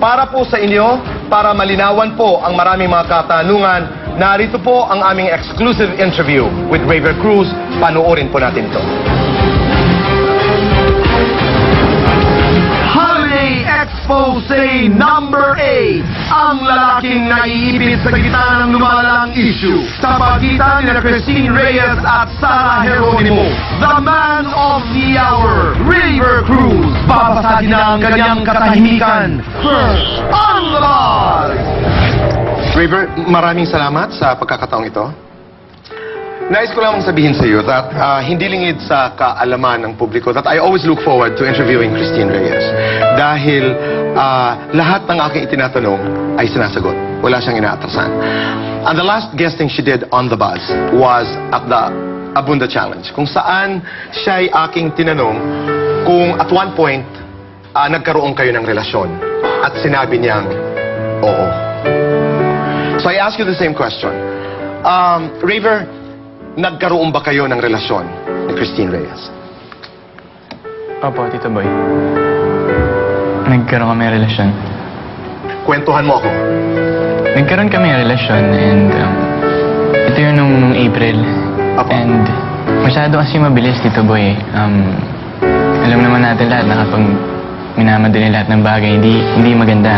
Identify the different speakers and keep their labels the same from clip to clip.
Speaker 1: Para po sa inyo, para malinawan po ang maraming mga katanungan, narito po ang aming exclusive interview with Raver Cruz. Panoorin po natin ito. Holiday Expose number 8. Ang lalaking naiipit sa gitna ng lumalalang issue sa pagitan ni Christine Reyes at Sara Geronimo. The man of the hour, Raver Cruz. Babasagin na ang kanyang katahimikan. First on the line! Raver, maraming salamat sa pagkakataong ito. Nais ko lamang sabihin sa iyo that hindi lingid sa kaalaman ng publiko that I always look forward to interviewing Christine Reyes. Dahil lahat ng aking itinatanong ay sinasagot. Wala siyang inaatrasan. And the last guesting she did on the buzz was at the Abunda Challenge, kung saan siya'y aking tinanong kung at one point nagkaroon kayo ng relasyon. At sinabi niyang, oo. So I ask you the same question. Raver, nagkaroon ba kayo ng relasyon ni Christine Reyes?
Speaker 2: Opo, Tito Boy. Nagkaroon kami ng relasyon.
Speaker 1: Kwentuhan mo ako.
Speaker 2: Nagkaroon kami ng relasyon and ito yun nung April.
Speaker 1: Opo.
Speaker 2: And masyado kasi mabilis, Tito Boy. Alam naman natin lahat na kapag minamadali lahat ng bagay, hindi maganda.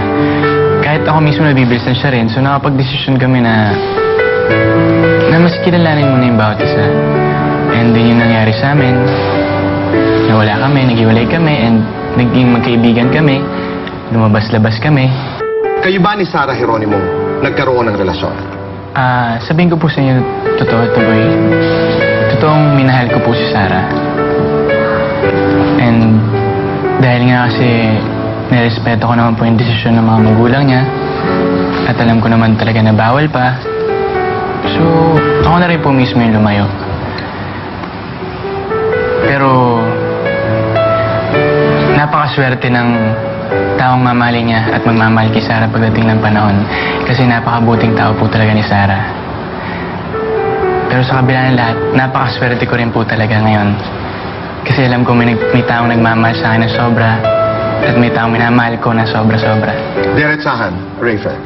Speaker 2: Kahit ako mismo nabibilisan siya rin, so nakapag-desisyon kami na mas kilalanin muna yung bawat isa. And then yung nangyari sa amin, nawala kami, naghiwalay kami, and naging magkaibigan kami, lumabas-labas kami.
Speaker 1: Kayo ba ni Sara Geronimo nagkaroon ng relasyon?
Speaker 2: Sabihin ko po sa inyo, totoo ito, boy. Totoong minahal ko po si Sara. And dahil nga kasi nirespeto ko naman po yung desisyon ng mga magulang niya, at alam ko naman talaga na bawal pa, so ako na rin po mismo yung lumayo. Pero napakaswerte ng taong mamahalin niya at magmamahal kay Sara pagdating ng panahon, kasi napakabuting tao po talaga ni Sara. Pero sa kabila ng lahat, napakaswerte ko rin po talaga ngayon. Kasi alam ko may taong nagmamahal sa akin na sobra at may taong minamahal ko na sobra-sobra.
Speaker 1: Diretsahan, Raver.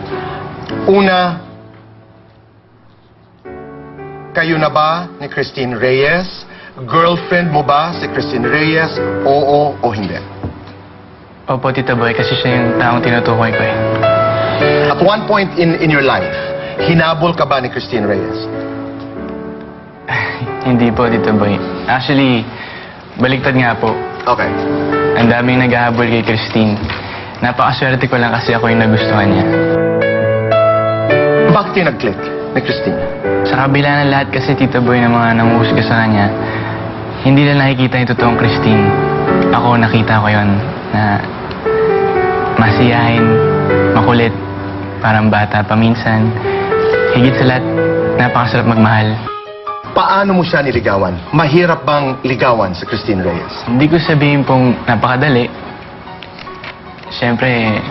Speaker 1: Una, kayo na ba ni Christine Reyes? Girlfriend mo ba si Christine Reyes? Oo o hindi?
Speaker 2: Opo, Tito Boy, kasi siya yung taong tinutukoy ko eh.
Speaker 1: At one point in your life, hinabol ka ba ni Christine Reyes?
Speaker 2: Hindi po, Tito Boy. Actually, baliktad nga po.
Speaker 1: Okay.
Speaker 2: Ang daming naghahabol kay Christine. Napakaswerte ko lang kasi ako yung nagustuhan niya.
Speaker 1: Bakit kayo nag-click ni Christine?
Speaker 2: Sa kabila ng lahat kasi, Tito Boy, ng mga namuhusga sa kanya, hindi na nakikita yung totoong Christine. Ako, nakita ko yon na masiyahin, makulit, parang bata paminsan. Higit sa lahat, napakasarap magmahal.
Speaker 1: Paano mo siya niligawan? Mahirap bang ligawan si Christine Reyes?
Speaker 2: Hindi ko sabihin pong napakadali. Siyempre,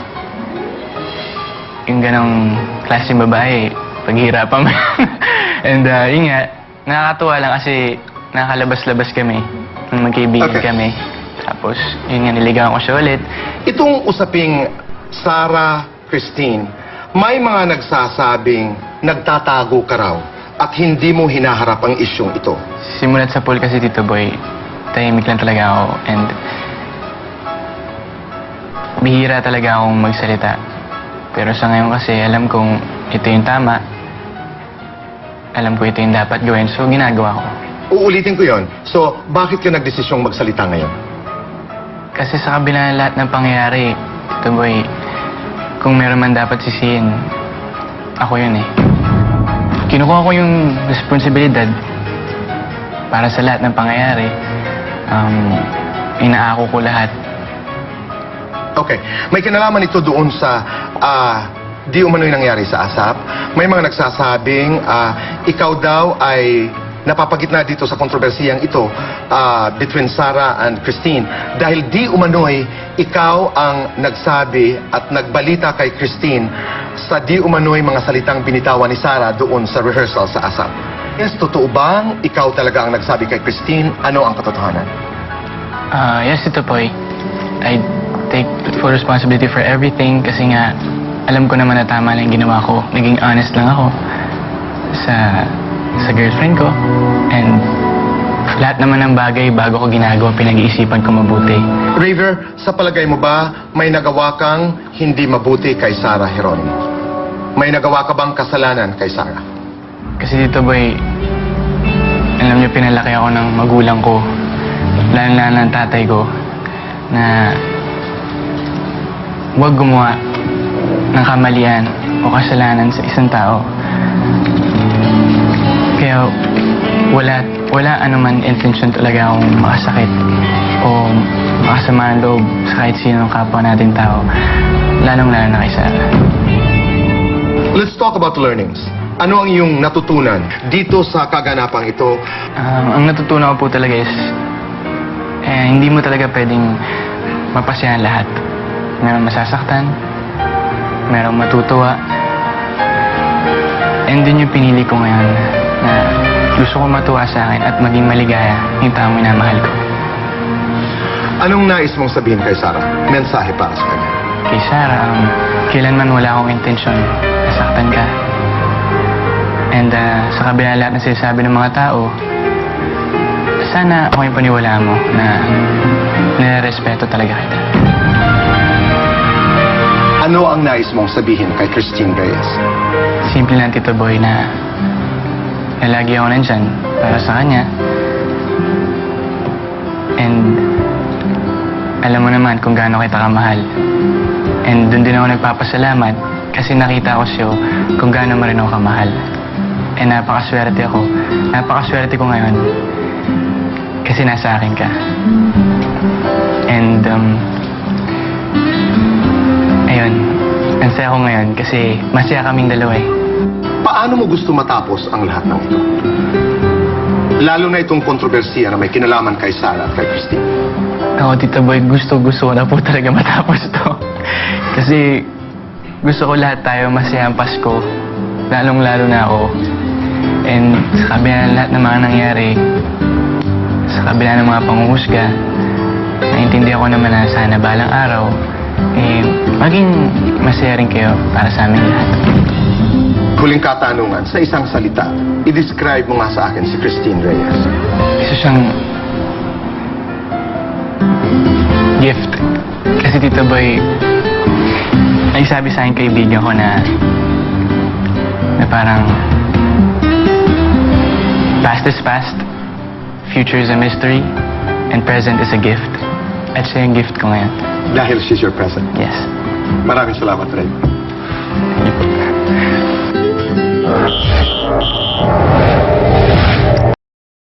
Speaker 2: yung ganong klaseng babae, paghihirapan mo. And yun nga, nakakatuwa lang kasi nakakalabas-labas kami. Magkaibigan
Speaker 1: Okay.
Speaker 2: kami. Tapos, yun nga, niligawan ko siya ulit.
Speaker 1: Itong usaping Sara, Christine, may mga nagsasabing nagtatago ka raw at hindi mo hinaharap ang isyong ito.
Speaker 2: Simulat sa pool kasi, Tito Boy, tahimik lang talaga ako. And bihira talaga akong magsalita. Pero sa ngayon kasi, alam kong ito yung tama. Alam ko ito yung dapat gawin, so ginagawa ko.
Speaker 1: Uulitin ko yon. So, bakit ka nagdesisyong magsalita ngayon?
Speaker 2: Kasi sa kabila ng lahat ng pangyayari, Tito Boy, kung meron man dapat sisihin, ako yun eh. Kinukuha ko yung responsibilidad para sa lahat ng pangyayari. Inaako ko lahat.
Speaker 1: Okay. May kinalaman ito doon sa di umano'y nangyari sa ASAP. May mga nagsasabing ikaw daw ay napapagitna dito sa kontrobersiyang ito between Sara and Christine dahil di umano'y ikaw ang nagsabi at nagbalita kay Christine sa di umano'y mga salitang binitawan ni Sara doon sa rehearsal sa ASAP. Yes, totoo bang ikaw talaga ang nagsabi kay Christine? Ano ang katotohanan?
Speaker 2: Yes, Tito Boy. take full responsibility for everything kasi nga alam ko naman na tama lang yung ginawa ko. Naging honest lang ako sa girlfriend ko. And lahat naman ng bagay bago ko ginagawa, pinag-iisipan ko mabuti.
Speaker 1: River, sa palagay mo ba may nagawa kang hindi mabuti kay Sarah Geronimo? May nagawa ka bang kasalanan kay Sarah?
Speaker 2: Kasi dito boy, alam niyo pinalaki ako ng magulang ko, lalo ng tatay ko, na huwag gumawa ng kamalian o kasalanan sa isang tao. Kaya wala anuman intention talaga akong makasakit o makasama ang loob sa kahit sino ng kapwa natin tao, lalong-lalo na kay Sarah.
Speaker 1: Let's talk about learnings. Ano ang iyong natutunan dito sa kaganapang ito?
Speaker 2: Ang natutunan ko po talaga is hindi mo talaga pwedeng mapasyahan lahat. Merong masasaktan, merong matutuwa. And dun yung pinili ko ngayon na gusto ko matuwa sa akin at maging maligaya yung taong minamahal ko.
Speaker 1: Anong nais mong sabihin kay Sarah? Mensahe para sa kanya.
Speaker 2: Kay Sarah, kailanman wala akong intensyon na saktan ka. And sa kabila ng lahat ng sinasabi ng mga tao, sana ako yung paniwalaan mo na nire-respeto talaga kita.
Speaker 1: Ano ang nais mong sabihin kay Christine Reyes?
Speaker 2: Simple lang, Tito Boy, na lagi ako nandyan para sa kanya. And alam mo naman kung gaano kita kamahal. And doon din ako nagpapasalamat kasi nakita ko siya kung gaano mo rin ako kamahal. And napakaswerte ako. Napakaswerte ko ngayon kasi nasa akin ka. And ayun, ang saya ko ngayon kasi masaya kaming dalawa eh.
Speaker 1: Paano mo gusto matapos ang lahat ng ito? Lalo na itong kontrobersiya na may kinalaman kay Sarah at kay Christine.
Speaker 2: Ako, Tito Boy, gusto ko na po talaga matapos to. Kasi gusto ko lahat tayo masaya ang Pasko. Lalong-lalo na ako. And sa kabila ng lahat ng mga nangyari, sa kabila ng mga panguhusga, naintindihan ko naman na sana balang araw, maging masaya rin kayo para sa amin lahat.
Speaker 1: Huling katanungan, sa isang salita, i-describe mo nga sa akin si Christine Reyes.
Speaker 2: Isa siyang gift. Kasi Tito Boy, ay sabi sa akin kaibigan ko na parang past is past, future is a mystery, and present is a gift. At siya yung gift ko ngayon.
Speaker 1: Dahil she's your present.
Speaker 2: Yes.
Speaker 1: Maraming salamat, Ray.
Speaker 2: Thank you po.